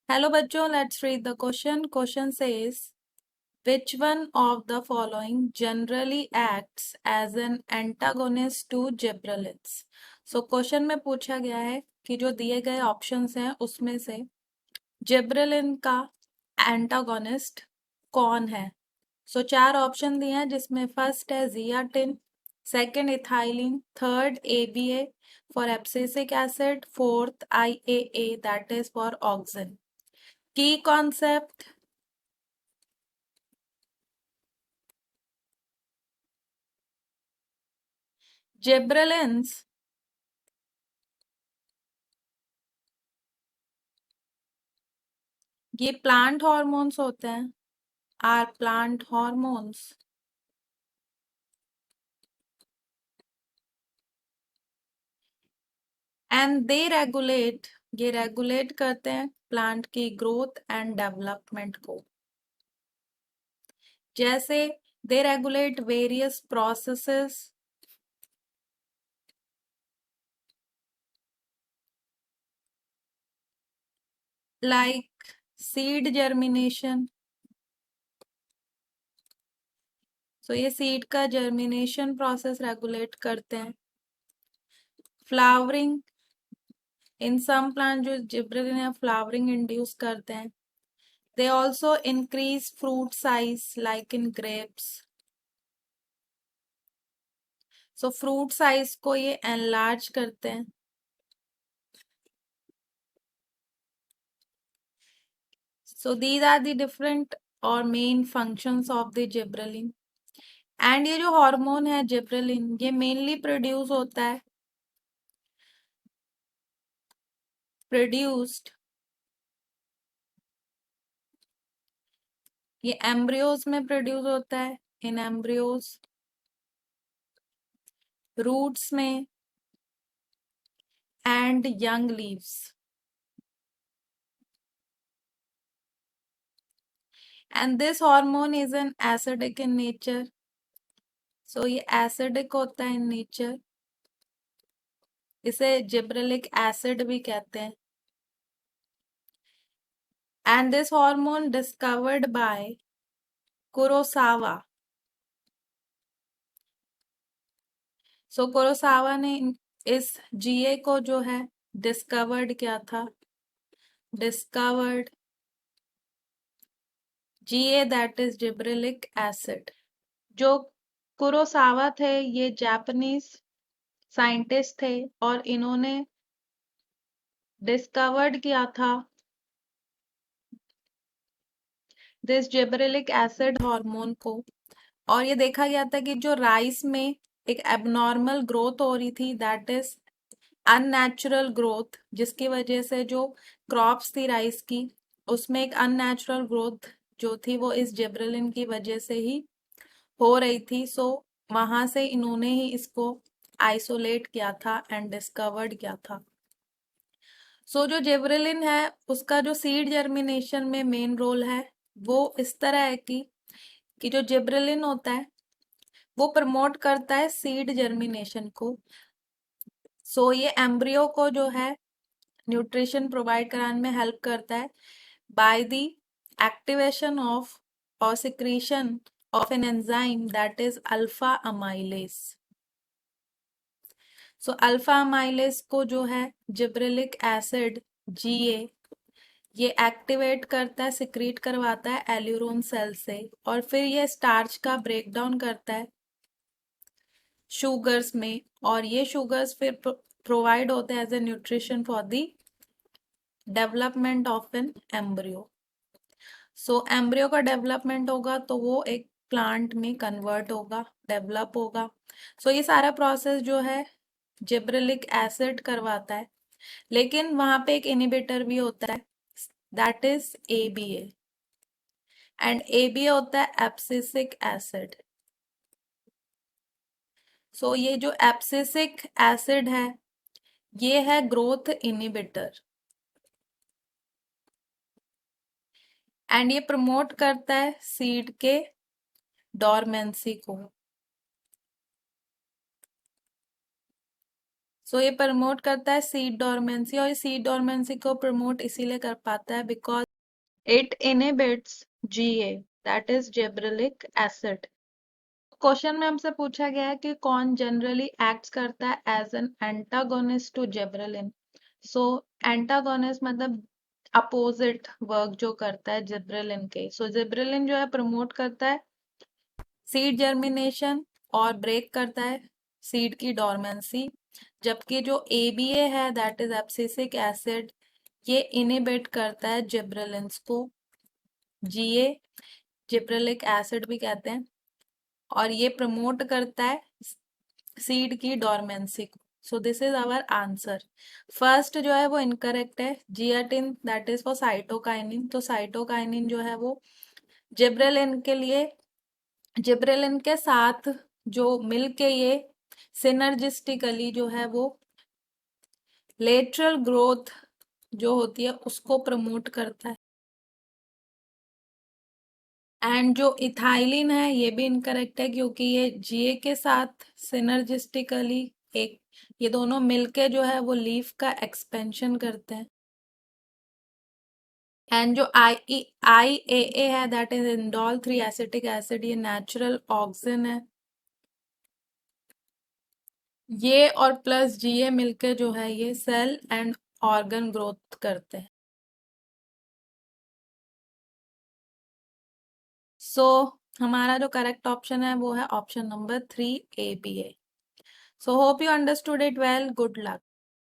Hello बच्चों, let's read the question. Question says which one of the following generally acts as an antagonist to gibberellins. So question में पूछा गया है कि जो दिए गए ऑप्शंस हैं उसमें से जिब्रेलिन का एंटागोनिस्ट कौन है. सो चार ऑप्शन दिए हैं जिसमें फर्स्ट है zeatin, second ethylene, third ABA for abscisic acid, fourth IAA that is for auxin. की कॉन्सेप्ट, जिब्रेलिन्स ये प्लांट हॉर्मोन्स होते हैं, are plant hormones and they regulate, ये रेगुलेट करते हैं प्लांट की ग्रोथ एंड डेवलपमेंट को. जैसे they regulate various processes like seed germination. So ये सीड का जर्मिनेशन प्रोसेस रेगुलेट करते हैं. फ्लावरिंग, इन सम प्लांट जो जिब्रेलिन है फ्लावरिंग इंड्यूस करते हैं. दे also increase fruit size like in grapes. So fruit size को ये एनलार्ज करते हैं. So these are the different और main functions of the gibberellin. And ये जो हार्मोन है जिब्रेलिन ये मेनली प्रोड्यूस्ड ये एम्ब्रियोज में प्रोड्यूस होता है, इन एम्ब्रियोज, रूट्स में and young leaves. And this hormone is an acidic in nature. So ये एसिडिक होता है इन नेचर, इसे जिब्रेलिक एसिड भी कहते हैं. And this hormone discovered by Kurosawa. So Kurosawa ने इस जीए को जो है डिस्कवर्ड किया था. Discovered GA that is gibberellic acid. जो कुरोसावा थे ये जापानीज साइंटिस्ट थे और इन्होंने डिस्कवर्ड किया था दिस जिब्रेलिक एसिड हार्मोन को. और ये देखा गया था कि जो राइस में एक एबनॉर्मल ग्रोथ हो रही थी दैट इज अननेचुरल ग्रोथ, जिसकी वजह से जो क्रॉप्स थी राइस की उसमें एक अननेचुरल ग्रोथ जो थी वो इस जिब्रेलिन की वजह से ही हो रही थी. सो वहां से इन्होंने ही इसको आइसोलेट किया था एंड डिस्कवर्ड किया था. सो जो जिब्रेलिन है उसका जो सीड जर्मिनेशन में मेन रोल है वो इस तरह है कि जो जिब्रेलिन होता है वो प्रमोट करता है सीड जर्मिनेशन को. सो ये एम्ब्रियो को जो है न्यूट्रिशन प्रोवाइड कराने में हेल्प करता है बाय द एक्टिवेशन ऑफ और secretion of an enzyme that is alpha amylase. So alpha amylase को जो है जिब्रेलिक एसिड जीए ये एक्टिवेट करता है, सिक्रीट करवाता है एल्यूरोन सेल से और फिर ये स्टार्च का ब्रेक डाउन करता है शुगर्स में और ये शुगर्स फिर प्रोवाइड होते हैं as a nutrition for the development of an embryo. So embryo का डेवलपमेंट होगा तो वो एक प्लांट में कन्वर्ट होगा, डेवलप होगा. सो ये सारा प्रोसेस जो है जिब्रेलिक एसिड करवाता है. लेकिन वहां पे एक इनिबिटर भी होता है that is ABA and ABA होता है एब्सिसिक एसिड. सो ये जो एब्सिसिक एसिड है ये है ग्रोथ इनिबिटर एंड ये प्रमोट करता है सीड के डॉर्मेंसी को. सो ये प्रमोट करता है सीड डोरमेंसी, और सीड डोरमेंसी को प्रमोट इसीलिए कर पाता है because it inhibits GA, that is gibberellic acid. Question में हमसे पूछा गया है कि कौन जनरली एक्ट्स करता है as an antagonist to gibberellin. So antagonist मतलब अपोजिट वर्क जो करता है जिब्रेलिन के। सो जिब्रेलिन जो है प्रमोट करता है सीड जर्मिनेशन और ब्रेक करता है सीड की डोरमेंसी, जबकि जो एबीए है दैट इज एब्सिसिक एसिड, ये इनिबिट करता है जिब्रेलिन्स को, जीए जिब्रेलिक एसिड भी कहते हैं, और ये प्रमोट करता है सीड की डोरमेंसी को। So this is our answer. First जो है वो इनकरेक्ट है, zeatin that is for cytokinin. तो साइटोकाइनिन जो है वो जिब्रेलिन के लिए, जिब्रेलिन के साथ जो मिलके ये सिनर्जिस्टिकली जो है वो लेटरल ग्रोथ जो होती है उसको प्रमोट करता है। एंड जो इथाइलिन है ये भी इनकरेक्ट है, क्योंकि ये जीए के साथ सिनर्जिस्टिकली एक, ये दोनों मिलके जो है वो लीफ का एक्सपेंशन करते हैं। एंड जो आई ए है that is indole 3 acetic acid, ये नेचुरल ऑक्सिन है। ये और प्लस जीए मिलके जो है ये सेल एंड ऑर्गन ग्रोथ करते हैं। सो हमारा जो करेक्ट ऑप्शन है वो है option number 3 A B A. So hope you understood it well, good luck.